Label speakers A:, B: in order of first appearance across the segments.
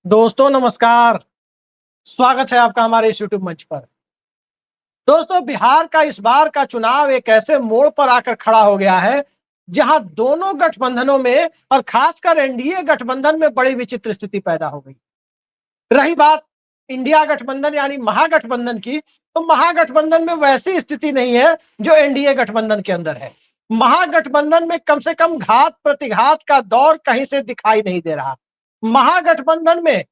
A: दोस्तों नमस्कार। स्वागत है आपका हमारे इस यूट्यूब मंच पर। दोस्तों, बिहार का इस बार का चुनाव एक ऐसे मोड़ पर आकर खड़ा हो गया है जहां दोनों गठबंधनों में और खासकर एनडीए गठबंधन में बड़ी विचित्र स्थिति पैदा हो गई। रही बात इंडिया गठबंधन यानी महागठबंधन की, तो महागठबंधन में वैसी स्थिति नहीं है जो एनडीए गठबंधन के अंदर है। महागठबंधन में कम से कम घात प्रतिघात का दौर कहीं से दिखाई नहीं दे रहा। महागठबंधन में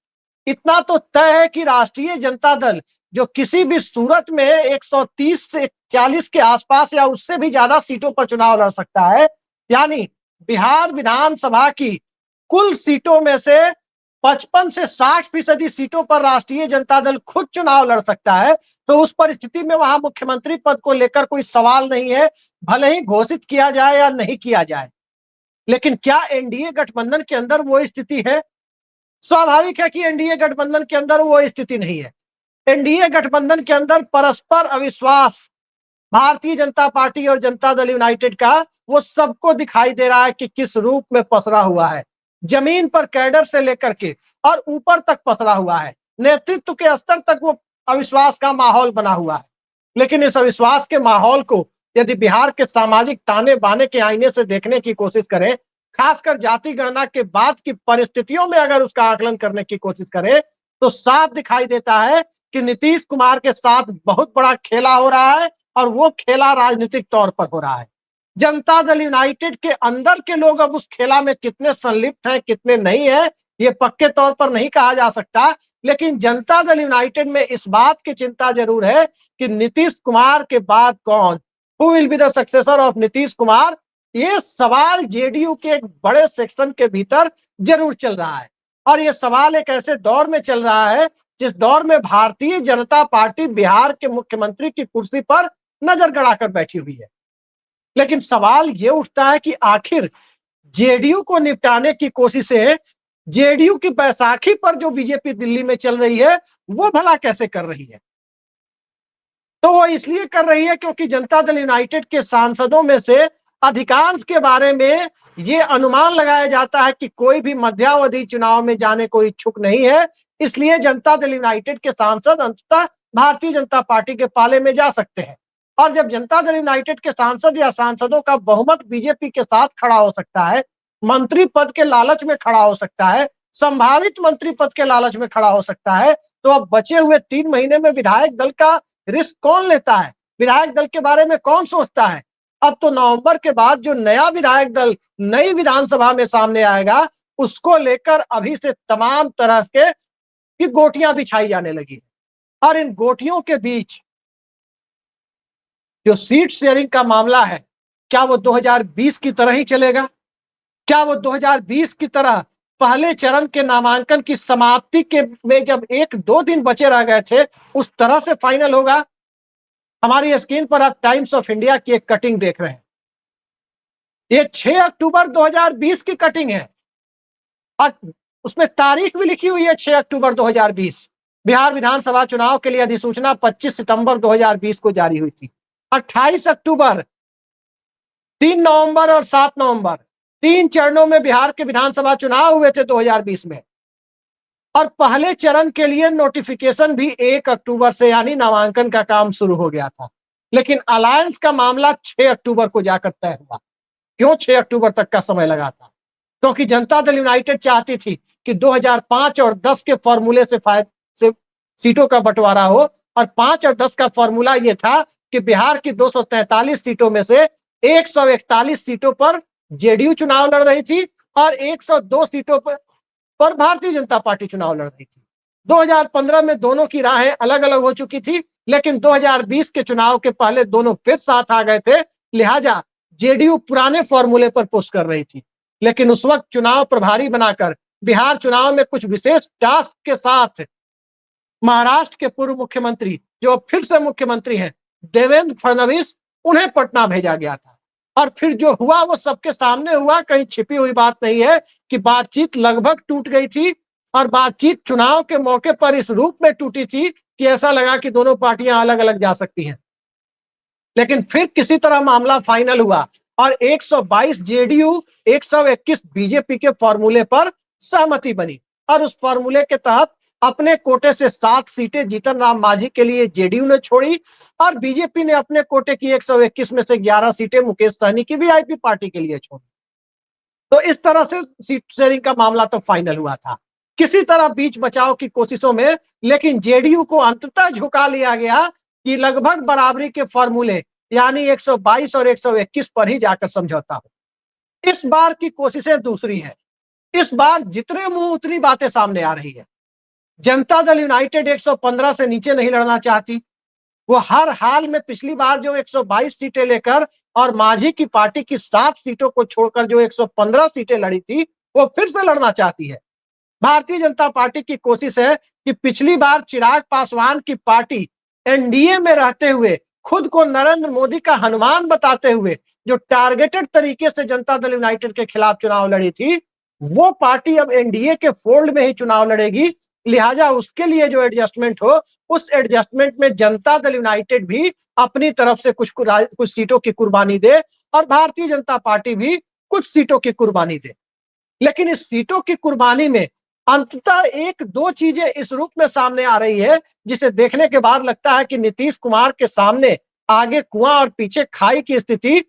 A: इतना तो तय है कि राष्ट्रीय जनता दल जो किसी भी सूरत में 130 से 40 के आसपास या उससे भी ज्यादा सीटों पर चुनाव लड़ सकता है। यानी बिहार विधानसभा की कुल सीटों में से 55 से 60% सीटों पर राष्ट्रीय जनता दल खुद चुनाव लड़ सकता है। तो उस परिस्थिति में वहां मुख्यमंत्री पद को लेकर कोई सवाल नहीं है, भले ही घोषित किया जाए या नहीं किया जाए। लेकिन क्या एनडीए गठबंधन के अंदर वो स्थिति है? स्वाभाविक है कि एनडीए गठबंधन के अंदर वो स्थिति नहीं है। एनडीए गठबंधन के अंदर परस्पर अविश्वास भारतीय जनता पार्टी और जनता दल यूनाइटेड का वो सबको दिखाई दे रहा है कि किस रूप में पसरा हुआ है। जमीन पर कैडर से लेकर के और ऊपर तक पसरा हुआ है। नेतृत्व के स्तर तक वो अविश्वास का माहौल बना हुआ है। लेकिन इस अविश्वास के माहौल को यदि बिहार के सामाजिक ताने बाने के आईने से देखने की कोशिश करें, खासकर जाति गणना के बाद की परिस्थितियों में अगर उसका आकलन करने की कोशिश करें, तो साफ दिखाई देता है कि नीतीश कुमार के साथ बहुत बड़ा खेला हो रहा है और वो खेला राजनीतिक तौर पर हो रहा है। जनता दल यूनाइटेड के अंदर के लोग अब उस खेला में कितने संलिप्त हैं, कितने नहीं है, ये पक्के तौर पर नहीं कहा जा सकता। लेकिन जनता दल यूनाइटेड में इस बात की चिंता जरूर है कि नीतीश कुमार के बाद कौन, who will be the successor of Nitish Kumar. ये सवाल जेडीयू के एक बड़े सेक्शन के भीतर जरूर चल रहा है। और ये सवाल एक ऐसे दौर में चल रहा है जिस दौर में भारतीय जनता पार्टी बिहार के मुख्यमंत्री की कुर्सी पर नजर गड़ाकर बैठी हुई है। लेकिन सवाल ये उठता है कि आखिर जेडीयू को निपटाने की कोशिशें जेडीयू की बैसाखी पर जो बीजेपी दिल्ली में चल रही है वो भला कैसे कर रही है? तो वो इसलिए कर रही है क्योंकि जनता दल यूनाइटेड के सांसदों में से अधिकांश के बारे में ये अनुमान लगाया जाता है कि कोई भी मध्यावधि चुनाव में जाने को इच्छुक नहीं है। इसलिए जनता दल यूनाइटेड के सांसद अंततः भारतीय जनता पार्टी के पाले में जा सकते हैं। और जब जनता दल यूनाइटेड के सांसद या सांसदों का बहुमत बीजेपी के साथ खड़ा हो सकता है, मंत्री पद के लालच में खड़ा हो सकता है, संभावित मंत्री पद के लालच में खड़ा हो सकता है, तो अब बचे हुए 3 महीने में विधायक दल का रिस्क कौन लेता है? विधायक दल के बारे में कौन सोचता है? अब तो नवंबर के बाद जो नया विधायक दल नई विधानसभा में सामने आएगा, उसको लेकर अभी से तमाम तरह के की गोटियां बिछाई जाने लगी। और इन गोटियों के बीच जो सीट शेयरिंग का मामला है, क्या वो 2020 की तरह ही चलेगा? क्या वो 2020 की तरह पहले चरण के नामांकन की समाप्ति के में जब 1-2 दिन बचे रह गए थे, उस तरह से फाइनल होगा? हमारी स्क्रीन पर आप टाइम्स ऑफ इंडिया की एक कटिंग देख रहे हैं। ये 6 अक्टूबर 2020 की कटिंग है और उसमें तारीख भी लिखी हुई है 6 अक्टूबर 2020। बिहार विधानसभा चुनाव के लिए अधिसूचना 25 सितंबर 2020 को जारी हुई थी। 28 अक्टूबर, 3 नवंबर और 7 नवंबर 3 चरणों में बिहार के विधानसभा चुनाव हुए थे 2020 में। और पहले चरण के लिए नोटिफिकेशन भी 1 अक्टूबर से यानी नामांकन का काम शुरू हो गया था। लेकिन अलायंस का मामला 6 अक्टूबर को जाकर तय हुआ। क्यों 6 अक्टूबर तक का समय लगा था? क्योंकि जनता दल यूनाइटेड चाहती थी कि 2005 और 10 के फॉर्मूले से सीटों का बंटवारा हो। और 5 और 10 का फॉर्मूला यह था कि बिहार की 243 सीटों में से 141 सीटों पर जेडीयू चुनाव लड़ रही थी और 102 सीटों पर भारतीय जनता पार्टी चुनाव लड़ रही थी। 2015 में दोनों की राहें अलग अलग हो चुकी थी, लेकिन 2020 के चुनाव के पहले दोनों फिर साथ आ गए थे। लिहाजा जेडीयू पुराने फॉर्मूले पर पुश कर रही थी। लेकिन उस वक्त चुनाव प्रभारी बनाकर बिहार चुनाव में कुछ विशेष टास्क के साथ महाराष्ट्र के पूर्व मुख्यमंत्री जो फिर से मुख्यमंत्री हैं, देवेंद्र फडणवीस, उन्हें पटना भेजा गया था। और फिर जो हुआ वो सबके सामने हुआ, कहीं छिपी हुई बात नहीं है कि बातचीत लगभग टूट गई थी। और बातचीत चुनाव के मौके पर इस रूप में टूटी थी कि ऐसा लगा कि दोनों पार्टियां अलग अलग जा सकती हैं। लेकिन फिर किसी तरह मामला फाइनल हुआ और 122 जेडीयू, 121 बीजेपी के फॉर्मूले पर सहमति बनी और उस फॉर्मूले के तहत अपने कोटे से 7 सीटें जीतन राम मांझी के लिए जेडीयू ने छोड़ी और बीजेपी ने अपने कोटे की 121 में से 11 सीटें मुकेश सहनी की वीआईपी पार्टी के लिए छोड़ी। तो इस तरह से सीट शेयरिंग का मामला तो फाइनल हुआ था, किसी तरह बीच बचाव की कोशिशों में, लेकिन जेडीयू को अंततः झुका लिया गया कि लगभग बराबरी के फॉर्मूले यानी 122 और 121 पर ही जाकर समझौता हो। इस बार की कोशिशें दूसरी है। इस बार जितने मुंह उतनी बातें सामने आ रही है। जनता दल यूनाइटेड 115 से नीचे नहीं लड़ना चाहती। वो हर हाल में पिछली बार जो 122 सीटें लेकर और मांझी की पार्टी की 7 सीटों को छोड़कर जो 115 सीटें लड़ी थी, वो फिर से लड़ना चाहती है। भारतीय जनता पार्टी की कोशिश है कि पिछली बार चिराग पासवान की पार्टी एनडीए में रहते हुए खुद को नरेंद्र मोदी का हनुमान बताते हुए जो टारगेटेड तरीके से जनता दल यूनाइटेड के खिलाफ चुनाव लड़ी थी, वो पार्टी अब एनडीए के फोल्ड में ही चुनाव लड़ेगी। लिहाजा उसके लिए जो एडजस्टमेंट हो, उस एडजस्टमेंट में जनता दल यूनाइटेड भी अपनी तरफ से कुछ सीटों की कुर्बानी दे और भारतीय जनता पार्टी भी कुछ सीटों की कुर्बानी दे। लेकिन इस सीटों की कुर्बानी में अंततः एक दो चीजें इस रूप में सामने आ रही है जिसे देखने के बाद लगता है कि नीतीश कुमार के सामने आगे कुआं और पीछे खाई की स्थिति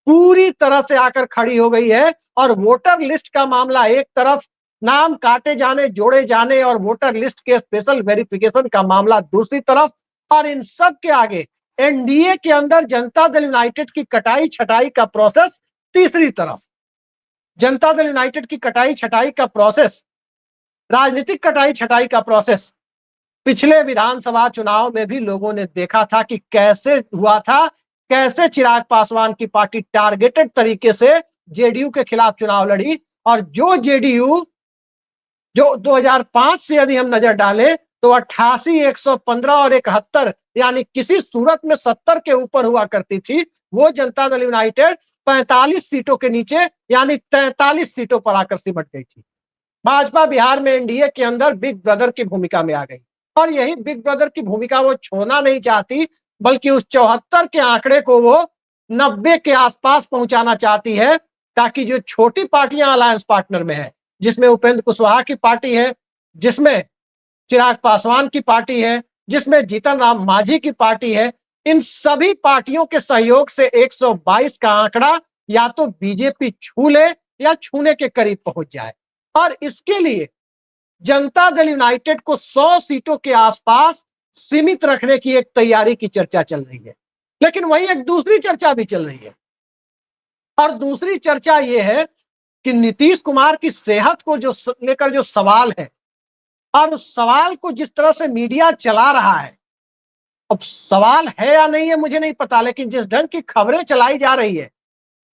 A: पूरी तरह से आकर खड़ी हो गई है। और वोटर लिस्ट का मामला एक तरफ, नाम काटे जाने जोड़े जाने और वोटर लिस्ट के स्पेशल वेरिफिकेशन का मामला दूसरी तरफ, और इन सब के आगे एनडीए के अंदर जनता दल यूनाइटेड की कटाई छटाई का प्रोसेस तीसरी तरफ। जनता दल यूनाइटेड की कटाई छटाई का प्रोसेस, राजनीतिक कटाई छटाई का प्रोसेस पिछले विधानसभा चुनाव में भी लोगों ने देखा था कि कैसे हुआ था, कैसे चिराग पासवान की पार्टी टारगेटेड तरीके से जेडीयू के खिलाफ चुनाव लड़ी। और जो जेडीयू जो 2005 से यदि हम नजर डालें तो 88, 115 और 71 यानी किसी सूरत में 70 के ऊपर हुआ करती थी, वो जनता दल यूनाइटेड 45 सीटों के नीचे यानी 43 सीटों पर आकर सिमट गई थी। भाजपा बिहार में एनडीए के अंदर बिग ब्रदर की भूमिका में आ गई और यही बिग ब्रदर की भूमिका वो छोड़ना नहीं चाहती, बल्कि उस 74 के आंकड़े को वो 90 के आसपास पहुंचाना चाहती है, ताकि जो छोटी पार्टियां अलायंस पार्टनर में है, जिसमें उपेंद्र कुशवाहा की पार्टी है, जिसमें चिराग पासवान की पार्टी है, जिसमें जीतन राम मांझी की पार्टी है, इन सभी पार्टियों के सहयोग से 122 का आंकड़ा या तो बीजेपी छू ले या छूने के करीब पहुंच जाए। और इसके लिए जनता दल यूनाइटेड को 100 सीटों के आसपास सीमित रखने की एक तैयारी की चर्चा चल रही है। लेकिन वही एक दूसरी चर्चा भी चल रही है, और दूसरी चर्चा यह है कि नीतीश कुमार की सेहत को जो लेकर जो सवाल है और उस सवाल को जिस तरह से मीडिया चला रहा है, अब सवाल है या नहीं है मुझे नहीं पता, लेकिन जिस ढंग की खबरें चलाई जा रही है,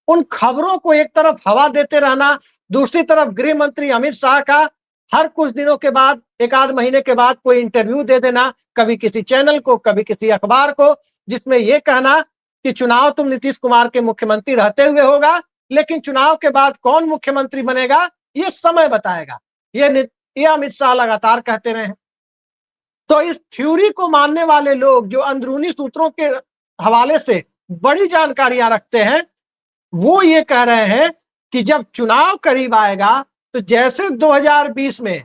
A: उन खबरों को एक तरफ हवा देते रहना, दूसरी तरफ गृह मंत्री अमित शाह का हर कुछ दिनों के बाद, एक आध महीने के बाद कोई इंटरव्यू दे देना, कभी किसी चैनल को, कभी किसी अखबार को, जिसमें यह कहना कि चुनाव तुम नीतीश कुमार के मुख्यमंत्री रहते हुए होगा, लेकिन चुनाव के बाद कौन मुख्यमंत्री बनेगा ये समय बताएगा। ये अमित शाह लगातार कहते रहे हैं। तो इस थ्योरी को मानने वाले लोग जो अंदरूनी सूत्रों के हवाले से बड़ी जानकारियां रखते हैं, वो ये कह रहे हैं कि जब चुनाव करीब आएगा तो जैसे 2020 में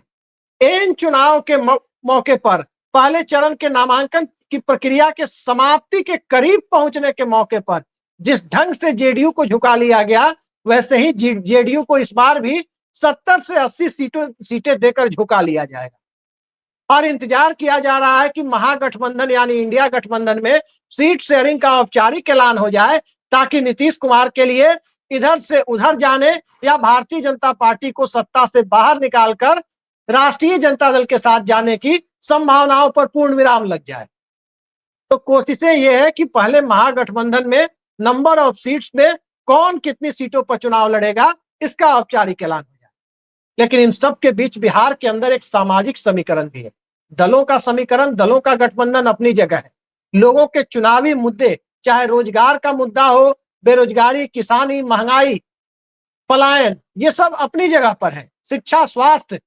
A: एन चुनाव के मौके पर पहले चरण के नामांकन की प्रक्रिया के समाप्ति के करीब पहुंचने के मौके पर जिस ढंग से जेडीयू को झुका लिया गया, वैसे ही जेडीयू को इस बार भी 70 से 80 सीटें देकर झुका लिया जाएगा। और इंतजार किया जा रहा है कि महागठबंधन यानी इंडिया गठबंधन में सीट शेयरिंग का औपचारिक ऐलान हो जाए, ताकि नीतीश कुमार के लिए इधर से उधर जाने या भारतीय जनता पार्टी को सत्ता से बाहर निकालकर राष्ट्रीय जनता दल के साथ जाने की संभावनाओं पर पूर्ण विराम लग जाए। तो कोशिशें ये है कि पहले महागठबंधन में नंबर ऑफ सीट्स में कौन कितनी सीटों पर चुनाव लड़ेगा, इसका औपचारिक ऐलान हो जाए। लेकिन इन सब के बीच बिहार के अंदर एक सामाजिक समीकरण भी है। दलों का समीकरण, दलों का गठबंधन अपनी जगह है। लोगों के चुनावी मुद्दे, चाहे रोजगार का मुद्दा हो, बेरोजगारी, किसानी, महंगाई, पलायन, ये सब अपनी जगह पर है। शिक्षा, स्वास्थ्य,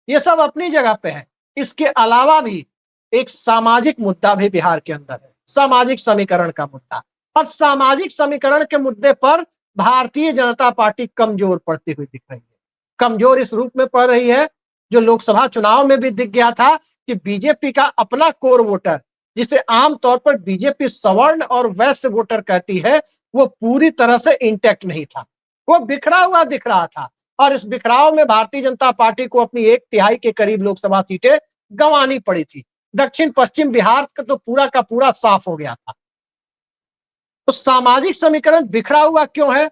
A: ये सब अपनी जगह पे है। इसके अलावा भी एक सामाजिक मुद्दा भी बिहार के अंदर है, सामाजिक समीकरण का मुद्दा। और सामाजिक समीकरण के मुद्दे पर भारतीय जनता पार्टी कमजोर पड़ती हुई दिख रही है। कमजोर इस रूप में पड़ रही है जो लोकसभा चुनाव में भी दिख गया था कि बीजेपी का अपना कोर वोटर, जिसे आमतौर पर बीजेपी सवर्ण और वैश्य वोटर कहती है, वो पूरी तरह से इंटैक्ट नहीं था, वो बिखरा हुआ दिख रहा था। और इस बिखराव में भारतीय जनता पार्टी को अपनी 1/3 के करीब लोकसभा सीटें गंवानी पड़ी थी। दक्षिण पश्चिम बिहार का तो पूरा का पूरा साफ हो गया था। तो सामाजिक समीकरण बिखरा हुआ क्यों है?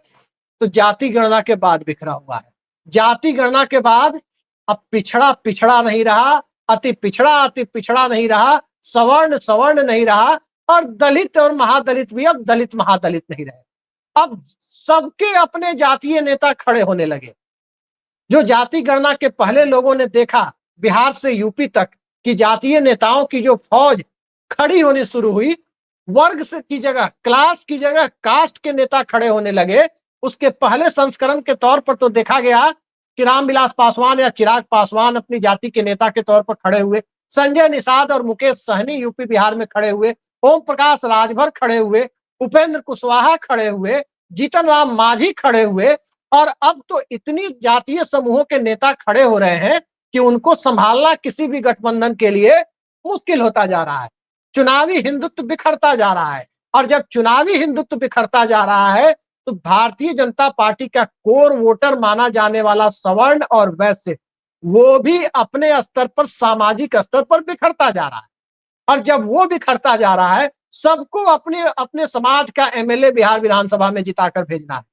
A: तो जाति गणना के बाद बिखरा हुआ है। जाति गणना के बाद अब पिछड़ा पिछड़ा नहीं रहा, अति पिछड़ा नहीं रहा, सवर्ण सवर्ण नहीं रहा, और दलित और महादलित भी अब दलित महादलित नहीं रहे। अब सबके अपने जातीय नेता खड़े होने लगे। जो जाति गणना के पहले लोगों ने देखा बिहार से यूपी तक कि जातीय नेताओं की जो फौज खड़ी होनी शुरू हुई, वर्ग से की जगह, क्लास की जगह कास्ट के नेता खड़े होने लगे, उसके पहले संस्करण के तौर पर तो देखा गया कि रामविलास पासवान या चिराग पासवान अपनी जाति के नेता के तौर पर खड़े हुए, संजय निषाद और मुकेश सहनी यूपी बिहार में खड़े हुए, ओम प्रकाश राजभर खड़े हुए, उपेंद्र कुशवाहा खड़े हुए, जीतन राम मांझी खड़े हुए, और अब तो इतनी जातीय समूहों के नेता खड़े हो रहे हैं कि उनको संभालना किसी भी गठबंधन के लिए मुश्किल होता जा रहा है। चुनावी हिंदुत्व बिखरता जा रहा है, और जब चुनावी हिंदुत्व बिखरता जा रहा है तो भारतीय जनता पार्टी का कोर वोटर माना जाने वाला सवर्ण और वैश्य, वो भी अपने स्तर पर, सामाजिक स्तर पर बिखरता जा रहा है। और जब वो बिखरता जा रहा है, सबको अपने अपने समाज का एमएलए बिहार विधानसभा में जिताकर भेजना है,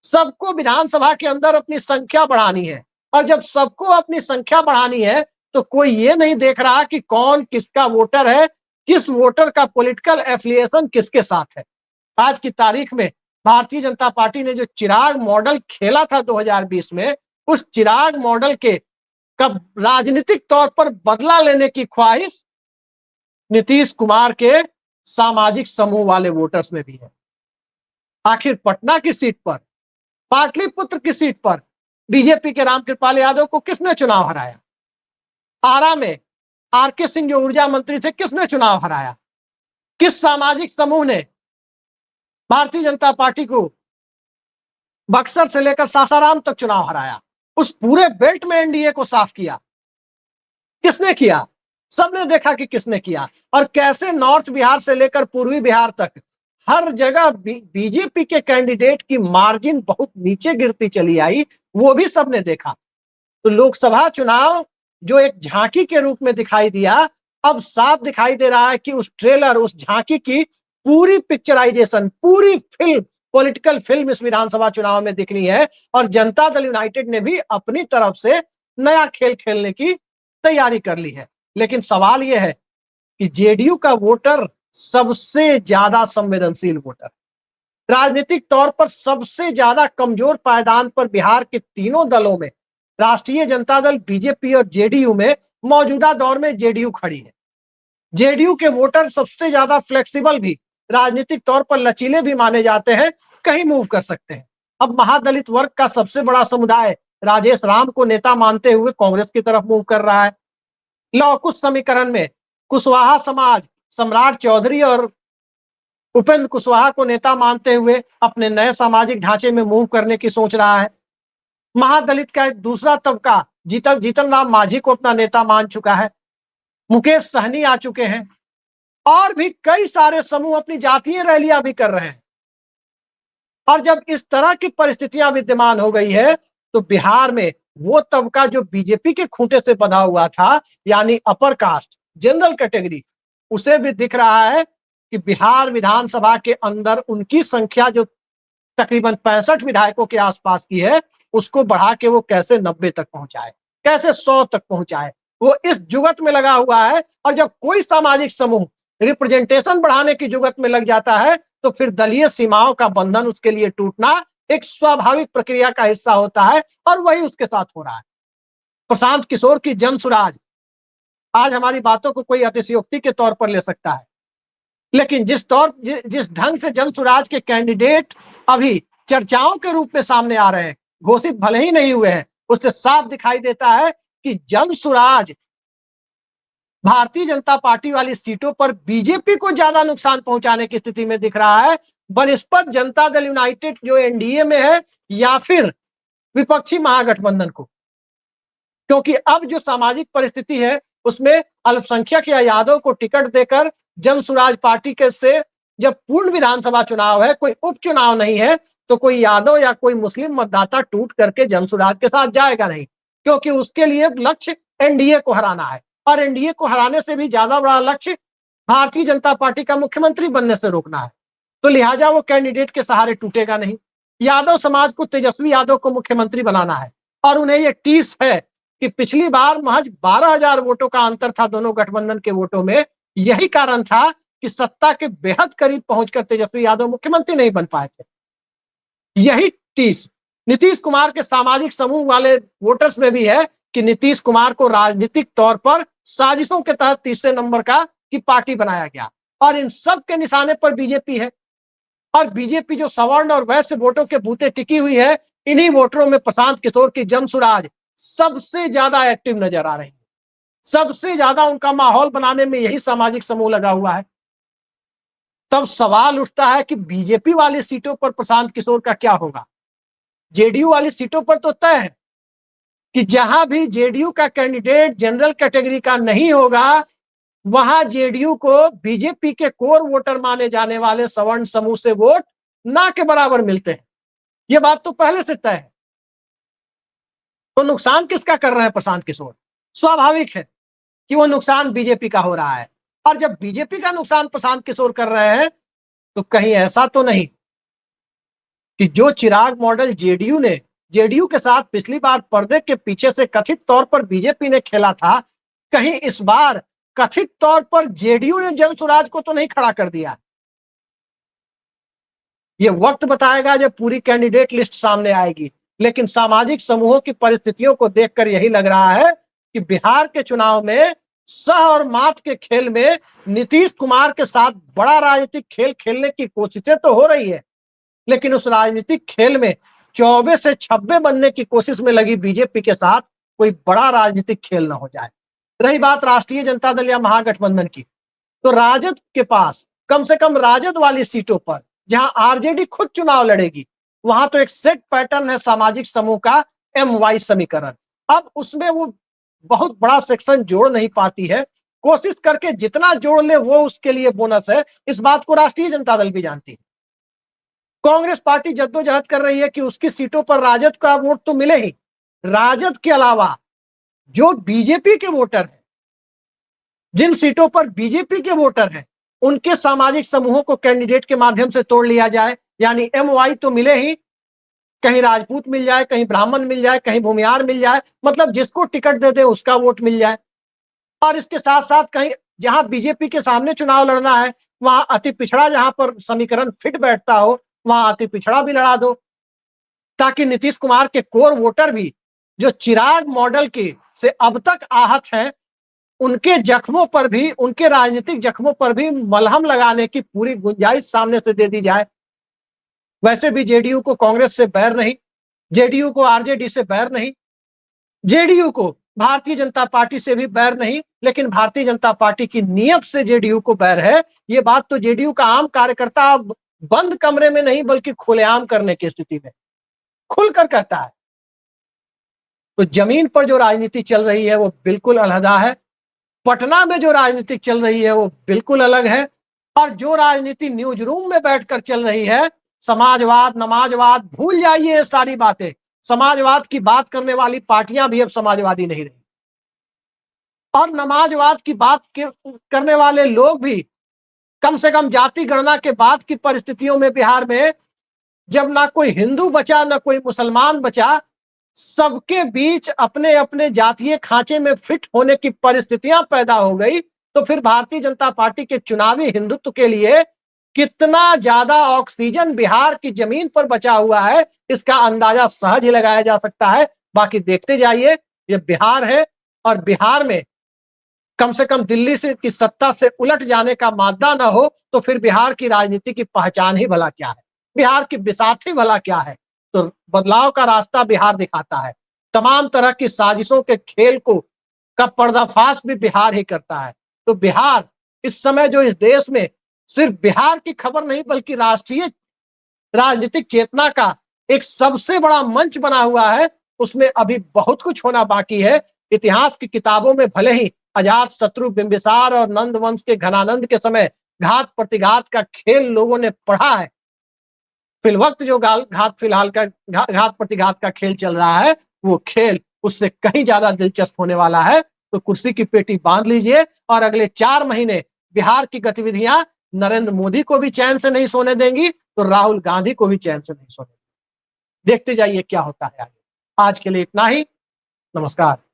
A: सबको विधानसभा के अंदर अपनी संख्या बढ़ानी है। और जब सबको अपनी संख्या बढ़ानी है तो कोई ये नहीं देख रहा कि कौन किसका वोटर है, किस वोटर का पॉलिटिकल एफिलिएशन किसके साथ है। आज की तारीख में भारतीय जनता पार्टी ने जो चिराग मॉडल खेला था 2020 में, उस चिराग मॉडल के कब राजनीतिक तौर पर बदला लेने की ख्वाहिश नीतीश कुमार के सामाजिक समूह वाले वोटर्स में भी है। आखिर पटना की सीट पर, पाटलिपुत्र की सीट पर बीजेपी के रामकृपाल यादव को किसने चुनाव हराया? आरा में आरके सिंह जो ऊर्जा मंत्री थे, किसने चुनाव हराया? किस सामाजिक समूह ने भारतीय जनता पार्टी को बक्सर से लेकर सासाराम तक चुनाव हराया? उस पूरे बेल्ट में एनडीए को साफ किया किसने किया? सबने देखा कि किसने किया, और कैसे नॉर्थ बिहार से लेकर पूर्वी बिहार तक हर जगह बीजेपी के कैंडिडेट की मार्जिन बहुत नीचे गिरती चली आई, वो भी सबने देखा। तो लोकसभा चुनाव जो एक झांकी के रूप में दिखाई दिया, अब साफ दिखाई दे रहा है कि उस ट्रेलर, उस झांकी की पूरी पिक्चराइजेशन, पूरी फिल्म, पॉलिटिकल फिल्म इस विधानसभा चुनाव में दिखनी है। और जनता दल यूनाइटेड ने भी अपनी तरफ से नया खेल खेलने की तैयारी कर ली है। लेकिन सवाल यह है कि जेडीयू का वोटर सबसे ज्यादा संवेदनशील वोटर, राजनीतिक तौर पर सबसे ज्यादा कमजोर पायदान पर बिहार के तीनों दलों में, राष्ट्रीय जनता दल, बीजेपी और जेडीयू में, मौजूदा दौर में जेडीयू खड़ी है। जेडीयू के वोटर सबसे ज्यादा फ्लेक्सिबल भी, राजनीतिक तौर पर लचीले भी माने जाते हैं, कहीं मूव कर सकते हैं। अब महादलित वर्ग का सबसे बड़ा समुदाय राजेश राम को नेता मानते हुए कांग्रेस की तरफ मूव कर रहा है। लौकुश समीकरण में कुशवाहा समाज सम्राट चौधरी और उपेंद्र कुशवाहा को नेता मानते हुए अपने नए सामाजिक ढांचे में मूव करने की सोच रहा है। महादलित का एक दूसरा तबका जीतन राम मांझी को अपना नेता मान चुका है, मुकेश सहनी आ चुके हैं, और भी कई सारे समूह अपनी जातीय रैलियां भी कर रहे हैं। और जब इस तरह की परिस्थितियां विद्यमान हो गई है तो बिहार में वो तबका जो बीजेपी के खूंटे से बंधा हुआ था, यानी अपर कास्ट, जनरल कैटेगरी, उसे भी दिख रहा है कि बिहार विधानसभा के अंदर उनकी संख्या जो तकरीबन 65 विधायकों के आसपास की है, उसको बढ़ा के वो कैसे 90 तक पहुंचाए, कैसे 100 तक पहुंचाए, वो इस जुगत में लगा हुआ है। और जब कोई सामाजिक समूह रिप्रेजेंटेशन बढ़ाने की जुगत में लग जाता है तो फिर दलीय सीमाओं का बंधन उसके लिए टूटना एक स्वाभाविक प्रक्रिया का हिस्सा होता है, और वही उसके साथ हो रहा है। प्रशांत किशोर की जन सुराज, आज हमारी बातों को कोई अतिशयोक्ति के तौर पर ले सकता है, लेकिन जिस ढंग से जन सुराज के कैंडिडेट अभी चर्चाओं के रूप में सामने आ रहे हैं, घोषित भले ही नहीं हुए हैं, उससे साफ दिखाई देता है कि जन सुराज भारतीय जनता पार्टी वाली सीटों पर बीजेपी को ज्यादा नुकसान पहुंचाने की स्थिति में दिख रहा है बनिस्पत जनता दल यूनाइटेड जो एनडीए में है, या फिर विपक्षी महागठबंधन को। क्योंकि अब जो सामाजिक परिस्थिति है उसमें अल्पसंख्यक या यादव को टिकट देकर जन सुराज पार्टी के से जब पूर्ण विधानसभा चुनाव है, कोई उपचुनाव नहीं है, तो कोई यादव या कोई मुस्लिम मतदाता टूट करके जन सुराज के साथ जाएगा नहीं, क्योंकि उसके लिए लक्ष्य एनडीए को हराना है और एनडीए को हराने से भी ज्यादा बड़ा लक्ष्य भारतीय जनता पार्टी का मुख्यमंत्री बनने से रोकना है। तो लिहाजा वो कैंडिडेट के सहारे टूटेगा नहीं। यादव समाज को तेजस्वी यादव को मुख्यमंत्री बनाना है और उन्हें ये टीस है कि पिछली बार महज 12,000 वोटों का अंतर था दोनों गठबंधन के वोटों में। यही कारण था कि सत्ता के बेहद करीब पहुंचकर तेजस्वी यादव मुख्यमंत्री नहीं बन पाए थे। यही टीस नीतीश कुमार के सामाजिक समूह वाले वोटर्स में भी है कि नीतीश कुमार को राजनीतिक तौर पर साजिशों के तहत तीसरे नंबर का की पार्टी बनाया गया और इन सब के निशाने पर बीजेपी है। और बीजेपी जो सवर्ण और वैश्य वोटों के बूते टिकी हुई है, इन्हीं वोटरों में प्रशांत किशोर की जनसुराज सबसे ज्यादा एक्टिव नजर आ रही है। सबसे ज्यादा उनका माहौल बनाने में यही सामाजिक समूह लगा हुआ है। तब सवाल उठता है कि बीजेपी वाली सीटों पर प्रशांत किशोर का क्या होगा। जेडीयू वाली सीटों पर तो तय है कि जहां भी जेडीयू का कैंडिडेट जनरल कैटेगरी का नहीं होगा, वहां जेडीयू को बीजेपी के कोर वोटर माने जाने वाले सवर्ण समूह से वोट ना के बराबर मिलते हैं। यह बात तो पहले से तय है। तो नुकसान किसका कर रहे हैं प्रशांत किशोर? स्वाभाविक है कि वो नुकसान बीजेपी का हो रहा है। और जब बीजेपी का नुकसान प्रशांत किशोर कर रहे हैं, तो कहीं ऐसा तो नहीं कि जो चिराग मॉडल जेडीयू के साथ पिछली बार पर्दे के पीछे से कथित तौर पर बीजेपी ने खेला था, कहीं इस बार कथित तौर पर जेडीयू ने जन सुराज को तो नहीं खड़ा कर दिया। ये वक्त बताएगा जब पूरी कैंडिडेट लिस्ट सामने आएगी। लेकिन सामाजिक समूहों की परिस्थितियों को देखकर यही लग रहा है कि बिहार के चुनाव में सह और मात के खेल में नीतीश कुमार के साथ बड़ा राजनीतिक खेल खेलने की कोशिशें तो हो रही है, लेकिन उस राजनीतिक खेल में 24 से 26 बनने की कोशिश में लगी बीजेपी के साथ कोई बड़ा राजनीतिक खेल ना हो जाए। रही बात राष्ट्रीय जनता दल या महागठबंधन की, तो राजद के पास कम से कम राजद वाली सीटों पर जहां आरजेडी खुद चुनाव लड़ेगी, वहां तो एक सेट पैटर्न है सामाजिक समूह का, एम वाई समीकरण। अब उसमें वो बहुत बड़ा सेक्शन जोड़ नहीं पाती है। कोशिश करके जितना जोड़ ले वो उसके लिए बोनस है। इस बात को राष्ट्रीय जनता दल भी जानती है। कांग्रेस पार्टी जद्दोजहद कर रही है कि उसकी सीटों पर राजद का वोट तो मिले ही। राजद के अलावा जो बीजेपी के वोटर हैं, जिन सीटों पर बीजेपी के वोटर हैं, उनके सामाजिक समूहों को कैंडिडेट के माध्यम से तोड़ लिया जाए। यानी एमवाई तो मिले ही, कहीं राजपूत मिल जाए, कहीं ब्राह्मण मिल जाए, कहीं भूमियार मिल जाए, मतलब जिसको टिकट दे दे उसका वोट मिल जाए। और इसके साथ साथ कहीं जहां बीजेपी के सामने चुनाव लड़ना है, वहां अति पिछड़ा जहां पर समीकरण फिट बैठता हो, वहां अति पिछड़ा भी लड़ा दो, ताकि नीतीश कुमार के कोर वोटर भी जो चिराग मॉडल के से अब तक आहत हैं, उनके जख्मों पर भी, उनके राजनीतिक जख्मों पर भी मलहम लगाने की पूरी गुंजाइश सामने से दे दी जाए। वैसे भी जेडीयू को कांग्रेस से बैर नहीं, जेडीयू को आरजेडी से बैर नहीं, जेडीयू को भारतीय जनता पार्टी से भी बैर नहीं, लेकिन भारतीय जनता पार्टी की नीयत से जेडीयू को बैर है। ये बात तो जेडीयू का आम कार्यकर्ता बंद कमरे में नहीं बल्कि खुलेआम करने की स्थिति में खुलकर कहता है। तो जमीन पर जो राजनीति चल रही है वो बिल्कुल अलहदा है। पटना में जो राजनीति चल रही है वो बिल्कुल अलग है। और जो राजनीति न्यूज रूम में बैठकर चल रही है, समाजवाद नमाजवाद भूल जाइए ये सारी बातें। समाजवाद की बात करने वाली पार्टियां भी अब समाजवादी नहीं रही, और नमाजवाद की बात करने वाले लोग भी कम से कम जाति गणना के बाद की परिस्थितियों में बिहार में जब ना कोई हिंदू बचा ना कोई मुसलमान बचा, सबके बीच अपने अपने जातीय खांचे में फिट होने की परिस्थितियां पैदा हो गई, तो फिर भारतीय जनता पार्टी के चुनावी हिंदुत्व के लिए कितना ज्यादा ऑक्सीजन बिहार की जमीन पर बचा हुआ है, इसका अंदाजा सहज ही लगाया जा सकता है। बाकी देखते जाइए, ये बिहार है और बिहार में कम से कम दिल्ली से की सत्ता से उलट जाने का मादा ना हो तो फिर बिहार की राजनीति की पहचान ही भला क्या है, बिहार की बिसात ही भला क्या है। तो बदलाव का रास्ता बिहार दिखाता है। तमाम तरह की साजिशों के खेल को का पर्दाफाश भी बिहार ही करता है। तो बिहार इस समय जो इस देश में सिर्फ बिहार की खबर नहीं बल्कि राष्ट्रीय राजनीतिक चेतना का एक सबसे बड़ा मंच बना हुआ है, उसमें अभी बहुत कुछ होना बाकी है। इतिहास की किताबों में भले ही अजात शत्रु बिंबिसार और नंद वंश के घनानंद के समय घात प्रतिघात का खेल लोगों ने पढ़ा है, फिल वक्त जो घात फिलहाल का घात प्रतिघात का खेल चल रहा है, वो खेल उससे कहीं ज्यादा दिलचस्प होने वाला है। तो कुर्सी की पेटी बांध लीजिए और अगले 4 महीने बिहार की गतिविधियां नरेंद्र मोदी को भी चैन से नहीं सोने देंगी, तो राहुल गांधी को भी चैन से नहीं सोने देंगी। देखते जाइए क्या होता है आगे। आज के लिए इतना ही। नमस्कार।